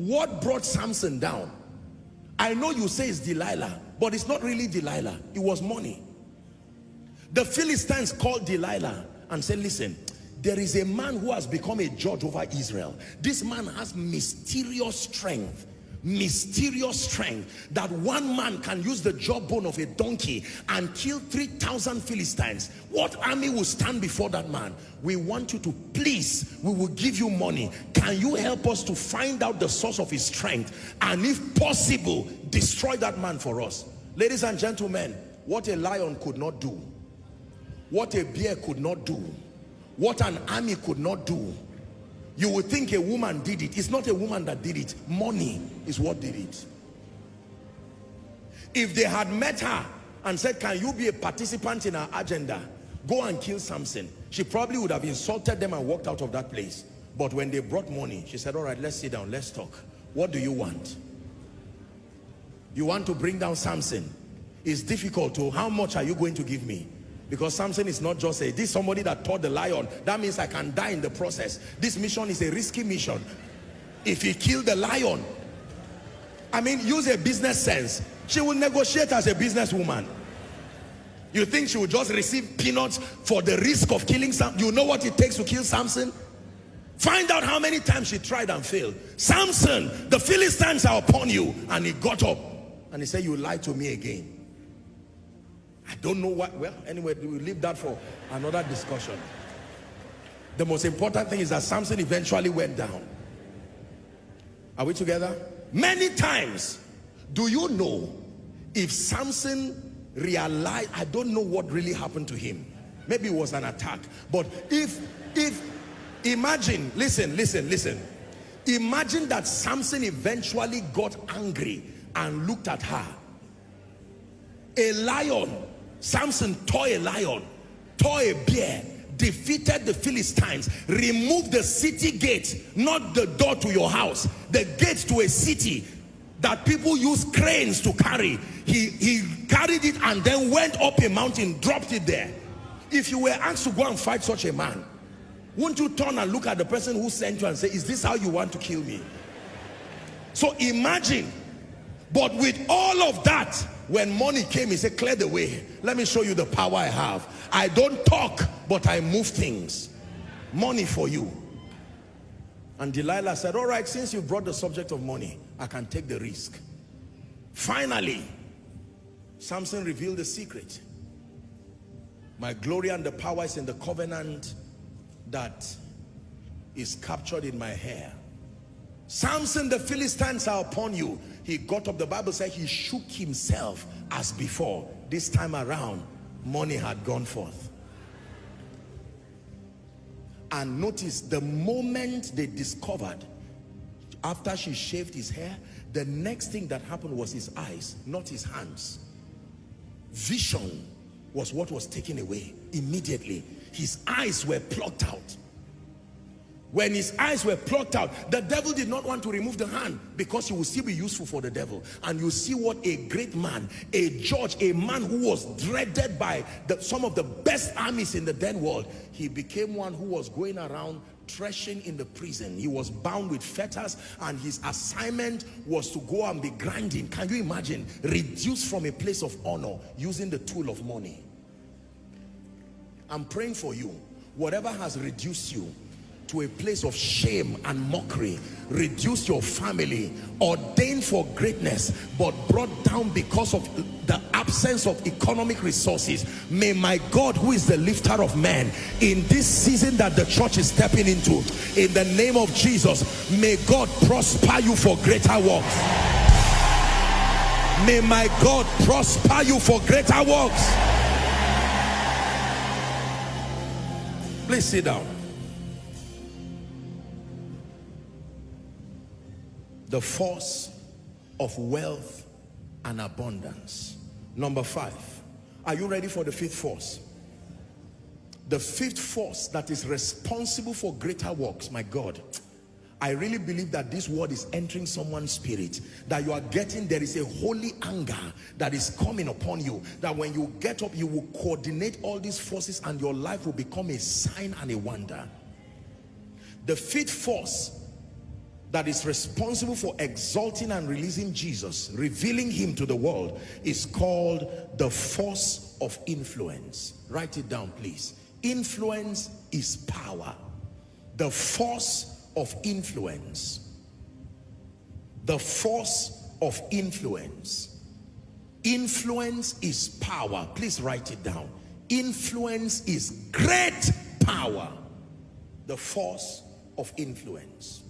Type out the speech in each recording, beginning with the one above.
What brought Samson down? I know you say it's Delilah, but it's not really Delilah. It was money. The Philistines called Delilah and said, listen, there is a man who has become a judge over Israel. This man has mysterious strength that one man can use the jawbone of a donkey and kill 3,000 Philistines. What army will stand before that man? We want you to, please, we will give you money. Can you help us to find out the source of his strength, and if possible, destroy that man for us? Ladies and gentlemen, what a lion could not do, what a bear could not do, what an army could not do. You would think a woman did it. It's not a woman that did it. Money is what did it. If they had met her and said, can you be a participant in our agenda? Go and kill Samson. She probably would have insulted them and walked out of that place. But when they brought money, she said, all right, let's sit down, let's talk. What do you want? You want to bring down Samson? It's difficult to, how much are you going to give me? Because Samson is not just a, this somebody that taught the lion. That means I can die in the process. This mission is a risky mission. If he killed the lion, I mean, use a business sense. She will negotiate as a businesswoman. You think she will just receive peanuts for the risk of killing Samson? You know what it takes to kill Samson? Find out how many times she tried and failed. Samson, the Philistines are upon you. And he got up and he said, you lied to me again. I don't know what, well, anyway, we'll leave that for another discussion. The most important thing is that Samson eventually went down. Are we together? Many times, do you know, if Samson realized, I don't know what really happened to him. Maybe it was an attack. But if imagine, listen. Imagine that Samson eventually got angry and looked at her. A lion. Samson tore a lion, tore a bear, defeated the Philistines, removed the city gate, not the door to your house, the gate to a city that people use cranes to carry. He carried it and then went up a mountain, dropped it there. If you were asked to go and fight such a man, wouldn't you turn and look at the person who sent you and say, is this how you want to kill me? So imagine, but with all of that, when money came, he said, clear the way. Let me show you the power I have. I don't talk, but I move things. Money for you. And Delilah said, all right, since you brought the subject of money, I can take the risk. Finally, Samson revealed the secret. My glory and the power is in the covenant that is captured in my hair. Samson, the Philistines are upon you. He got up, the Bible said he shook himself as before. This time around, money had gone forth. And notice, the moment they discovered, after she shaved his hair, the next thing that happened was his eyes, not his hands. Vision was what was taken away immediately. His eyes were plucked out. When his eyes were plucked out, the devil did not want to remove the hand because he would still be useful for the devil. And you see what a great man, a judge, a man who was dreaded by some of the best armies in the then world. He became one who was going around threshing in the prison. He was bound with fetters and his assignment was to go and be grinding. Can you imagine? Reduced from a place of honor using the tool of money. I'm praying for you. Whatever has reduced you to a place of shame and mockery, reduce your family, ordained for greatness, but brought down because of the absence of economic resources. May my God, who is the lifter of men, in this season that the church is stepping into, in the name of Jesus, may God prosper you for greater works. May my God prosper you for greater works. Please sit down. The force of wealth and abundance. Number 5. Are you ready for the 5th force? The 5th force that is responsible for greater works. My God, I really believe that this word is entering someone's spirit, that you are getting, there is a holy anger that is coming upon you, that when you get up, you will coordinate all these forces and your life will become a sign and a wonder. The 5th force that is responsible for exalting and releasing Jesus, revealing him to the world, is called the force of influence. Write it down, please. Influence is power. The force of influence. The force of influence. Influence is power. Please write it down. Influence is great power. The force of influence.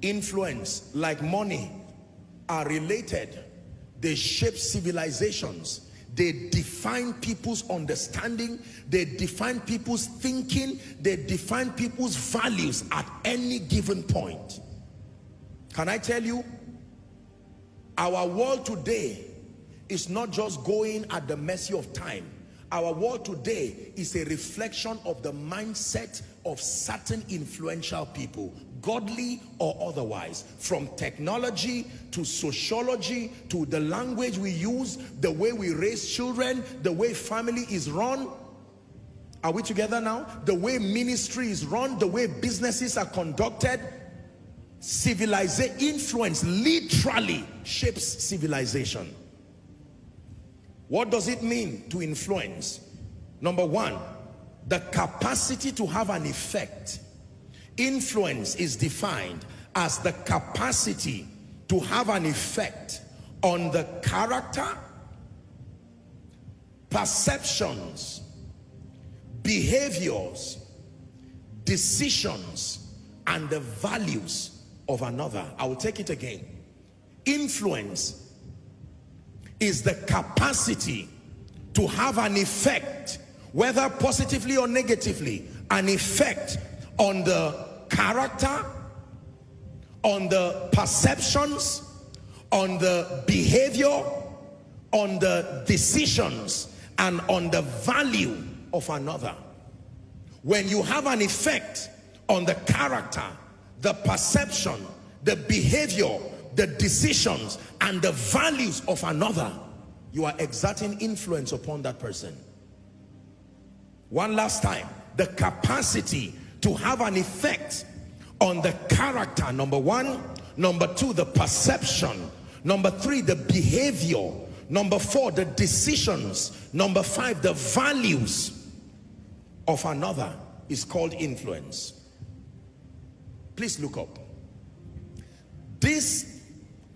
Influence, like money, are related. They shape civilizations. They define people's understanding. They define people's thinking. They define people's values at any given point. Can I tell you, our world today is not just going at the mercy of time. Our world today is a reflection of the mindset of certain influential people, godly or otherwise, from technology to sociology to the language we use, the way we raise children, the way family is run. Are we together now? The way ministry is run, the way businesses are conducted. Civilization, influence literally shapes civilization. What does it mean to influence? Number one, the capacity to have an effect. Influence is defined as the capacity to have an effect on the character, perceptions, behaviors, decisions, and the values of another. I will take it again. Influence is the capacity to have an effect, whether positively or negatively, an effect on the character, on the perceptions, on the behavior, on the decisions, and on the value of another. When you have an effect on the character, the perception, the behavior, the decisions, and the values of another, you are exerting influence upon that person. One last time, the capacity to have an effect on the character, number one. Number two, the perception. Number three, the behavior. Number four, the decisions. Number five, the values of another is called influence. Please look up. This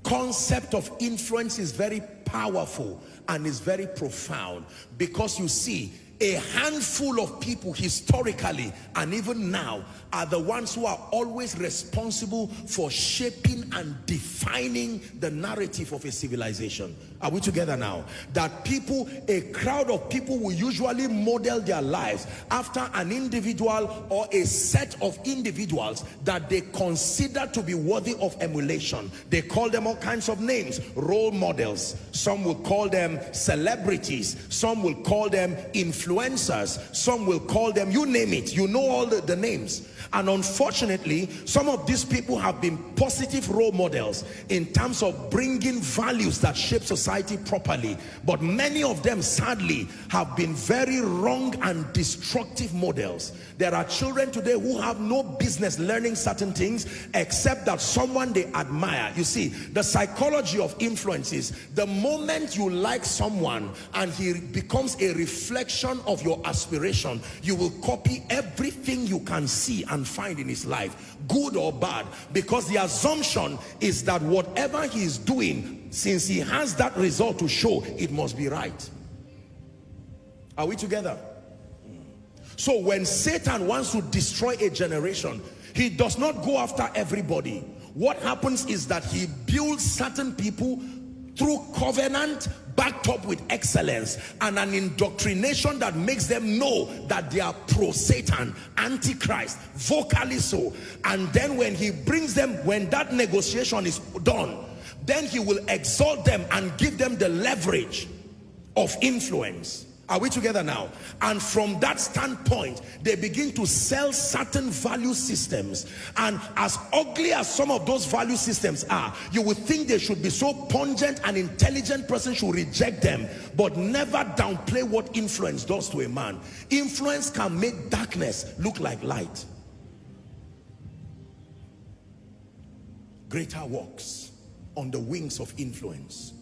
concept of influence is very powerful and is very profound, because you see, a handful of people historically and even now are the ones who are always responsible for shaping and defining the narrative of a civilization. Are we together now? That people, a crowd of people, will usually model their lives after an individual or a set of individuals that they consider to be worthy of emulation. They call them all kinds of names. Role models. Some will call them celebrities. Some will call them influencers. Some will call them, you name it. You know all the names. And unfortunately, some of these people have been positive role models in terms of bringing values that shape society properly. But many of them, sadly, have been very wrong and destructive models. There are children today who have no business learning certain things except that someone they admire. You see, the psychology of influence is the moment you like someone and he becomes a reflection of your aspiration, you will copy everything you can see and find in his life, good or bad, because the assumption is that whatever he is doing, since he has that result to show, it must be right. Are we together? So when Satan wants to destroy a generation, he does not go after everybody. What happens is that he builds certain people through covenant, backed up with excellence and an indoctrination that makes them know that they are pro-Satan, antichrist, vocally so. And then when he brings them, when that negotiation is done, then he will exalt them and give them the leverage of influence. Are we together now? And from that standpoint, they begin to sell certain value systems. And as ugly as some of those value systems are, you would think they should be so pungent, an intelligent person should reject them. But never downplay what influence does to a man. Influence can make darkness look like light. greater works on the wings of influence.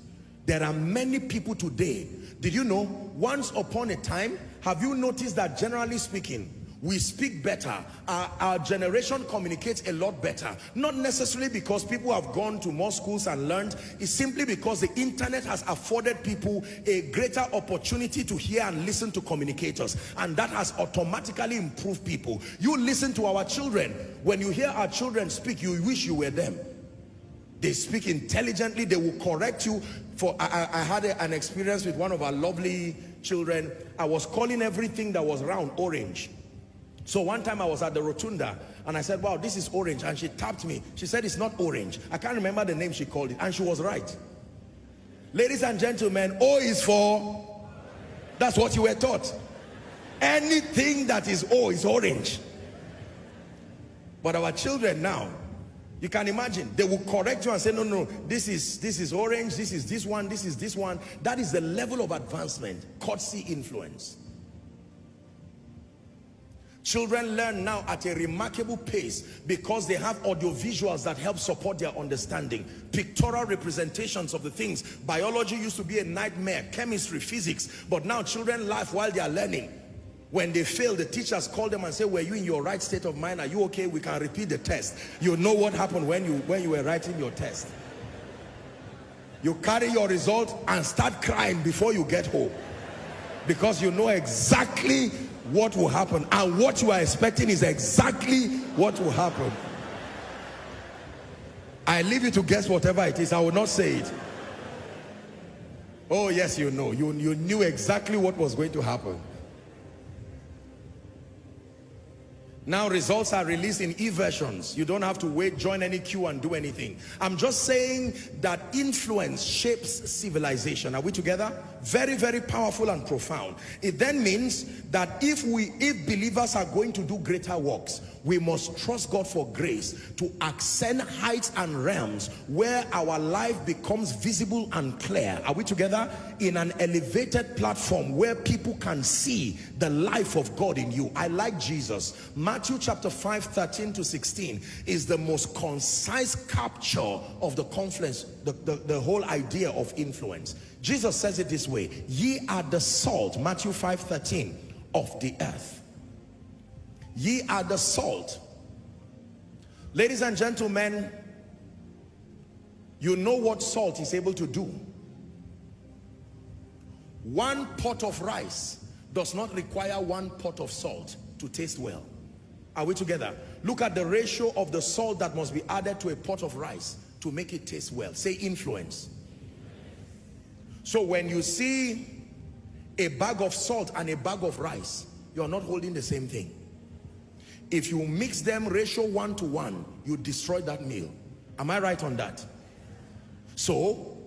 There are many people today. Did you know, once upon a time, have you noticed that generally speaking, we speak better, our generation communicates a lot better, not necessarily because people have gone to more schools and learned. It's simply because the internet has afforded people a greater opportunity to hear and listen to communicators, and that has automatically improved people. You listen to our children. When you hear our children speak, you wish you were them. They speak intelligently, they will correct you. I had an experience with one of our lovely children. I was calling everything that was round orange. So one time I was at the rotunda and I said, wow, this is orange. And she tapped me. She said, it's not orange. I can't remember the name she called it. And she was right. Ladies and gentlemen, O is for, that's what you were taught. Anything that is O is orange. But our children now, you can imagine, they will correct you and say, no, this is orange, this is this one, this is this one. That is the level of advancement, courtesy influence. Children learn now at a remarkable pace because they have audiovisuals that help support their understanding. Pictorial representations of the things. Biology used to be a nightmare, chemistry, physics, but now children laugh while they are learning. When they fail, the teachers call them and say, were you in your right state of mind? Are you okay? We can repeat the test. You know what happened when you were writing your test. You carry your result and start crying before you get home, because you know exactly what will happen, and what you are expecting is exactly what will happen. I leave you to guess whatever it is. I will not say it. Oh yes, you know, you knew exactly what was going to happen. Now results are released in e-versions. You don't have to wait, join any queue and do anything. I'm just saying that influence shapes civilization. Are we together? Very, very powerful and profound. It then means that if believers are going to do greater works, we must trust God for grace to ascend heights and realms where our life becomes visible and clear. Are we together? In an elevated platform where people can see the life of God in you. I like Jesus. Matthew chapter 5, 13 to 16 is the most concise capture of the confluence, the whole idea of influence. Jesus says it this way: ye are the salt, Matthew 5, 13, of the earth. Ye are the salt. Ladies and gentlemen, you know what salt is able to do. One pot of rice does not require one pot of salt to taste well. Are we together? Look at the ratio of the salt that must be added to a pot of rice to make it taste well. Say influence. So when you see a bag of salt and a bag of rice, you are not holding the same thing. If you mix them ratio 1 to 1, you destroy that meal. Am I right on that? So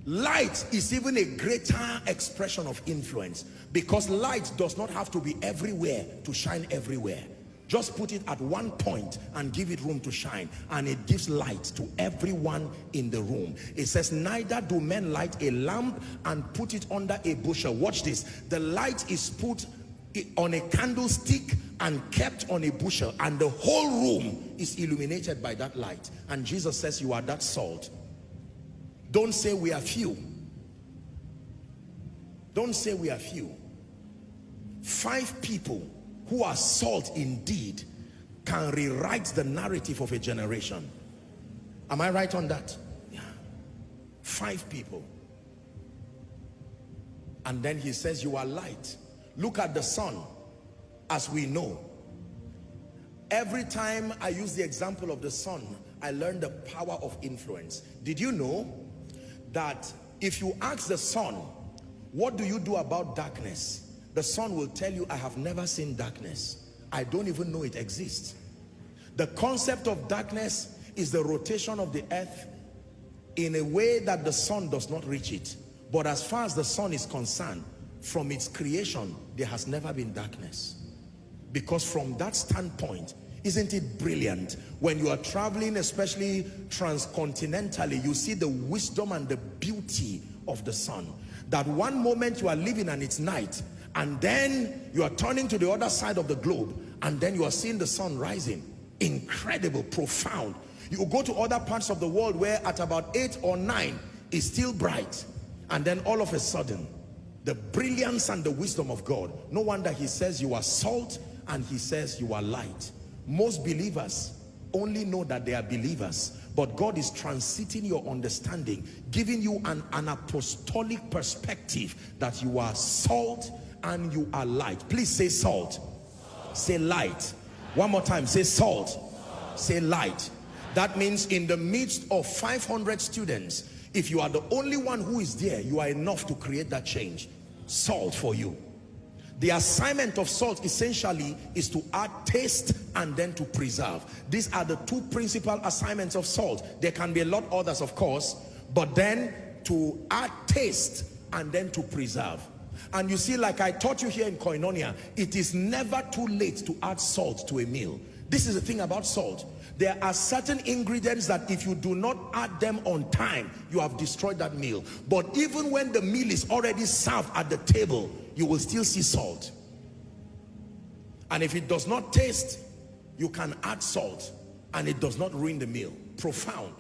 light is even a greater expression of influence, because light does not have to be everywhere to shine everywhere. Just put it at one point and give it room to shine, and it gives light to everyone in the room. It says, neither do men light a lamp and put it under a bushel. Watch this. The light is put on a candlestick and kept on a bushel, and the whole room is illuminated by that light. And Jesus says, you are that salt. Don't say we are few. Don't say we are few. 5 people who are salt indeed can rewrite the narrative of a generation. Am I right on that? Yeah. 5 people. And then he says, you are light. Look at the sun. As we know, every time I use the example of the sun, I learned the power of influence. Did you know that if you ask the sun, what do you do about darkness? The sun will tell you, I have never seen darkness. I don't even know it exists. The concept of darkness is the rotation of the earth in a way that the sun does not reach it. But as far as the sun is concerned, from its creation, there has never been darkness. Because from that standpoint, isn't it brilliant? When you are traveling, especially transcontinentally, you see the wisdom and the beauty of the sun. That one moment you are living and it's night, and then you are turning to the other side of the globe, and then you are seeing the sun rising. Incredible, profound. You go to other parts of the world where at about 8 or 9 it's still bright, and then all of a sudden the brilliance and the wisdom of God. No wonder he says you are salt and he says you are light. Most believers only know that they are believers, but God is transiting your understanding, giving you an apostolic perspective that you are salt and you are light. Please say salt. Say light. One more time. Say salt. Say light. That means in the midst of 500 students, if you are the only one who is there, you are enough to create that change. Salt for you. The assignment of salt essentially is to add taste and then to preserve. These are the two principal assignments of salt. There can be a lot others, of course, but then to add taste and then to preserve. And you see, like I taught you here in Koinonia, it is never too late to add salt to a meal. This is the thing about salt. There are certain ingredients that if you do not add them on time, you have destroyed that meal. But even when the meal is already served at the table, you will still see salt. And if it does not taste, you can add salt and it does not ruin the meal. Profound.